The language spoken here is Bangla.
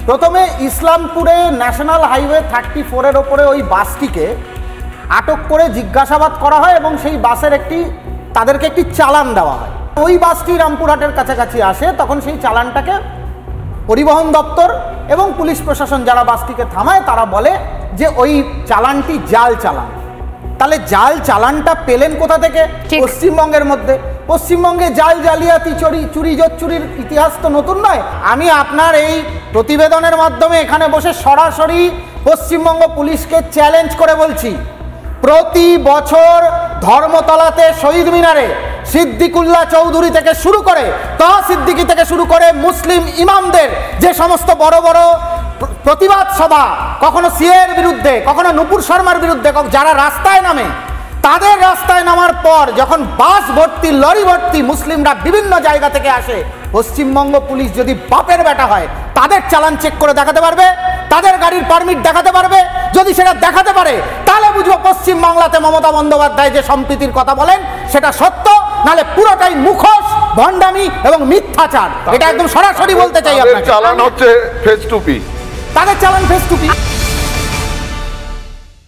প্রথমে ইসলামপুরে ন্যাশনাল হাইওয়ে 34-এর ওপরে ওই বাসটিকে আটক করে জিজ্ঞাসাবাদ করা হয় এবং সেই বাসের তাদেরকে একটি চালান দেওয়া হয়। ওই বাসটি রামপুরহাটের কাছাকাছি আসে, তখন সেই চালানটাকে পরিবহন দপ্তর এবং পুলিশ প্রশাসন যারা বাসটিকে থামায় তারা বলে যে ওই চালানটি জাল চালান। তাহলে জাল চালানটা পেলেন কোথা থেকে? পশ্চিমবঙ্গের মধ্যে। পশ্চিমবঙ্গে জাল জালিয়াতি চুরি জোচ্চুরির ইতিহাস তো নতুন নয়। আমি আপনার এই প্রতিবেদনের মাধ্যমে এখানে বসে সরাসরি পশ্চিমবঙ্গ পুলিশকে চ্যালেঞ্জ করে বলছি, প্রতি বছর ধর্মতলাতে শহীদ মিনারে সিদ্দিকুল্লাহ চৌধুরী থেকে শুরু করে সিদ্দিকি থেকে শুরু করে মুসলিম ইমামদের যে সমস্ত বড় বড় প্রতিবাদ সভা, কখনো সিএর বিরুদ্ধে, কখনো নুপুর শর্মার বিরুদ্ধে, যারা রাস্তায় নামে, তাদের রাস্তায় নামার পর যখন বাস ভর্তি লরি ভর্তি মুসলিমরা বিভিন্ন জায়গা থেকে আসে, পশ্চিমবঙ্গ পুলিশ যদি বাপের বেটা হয় তাদের চালান চেক করে দেখাতে পারবে, তাদের গাড়ির পারমিট দেখাতে পারবে। যদি সেটা দেখাতে পারে তাহলে বুঝবো পশ্চিমবাংলাতে মমতা বন্দ্যোপাধ্যায় যে সম্প্রীতির কথা বলেন সেটা সত্য, নাহলে পুরোটাই মুখোশ, ভণ্ডামি এবং মিথ্যাচার। এটা একদম সরাসরি বলতে চাই আপনাকে। চালান হচ্ছে ফেস টু পি, তাদের চালান ফেস টু পি।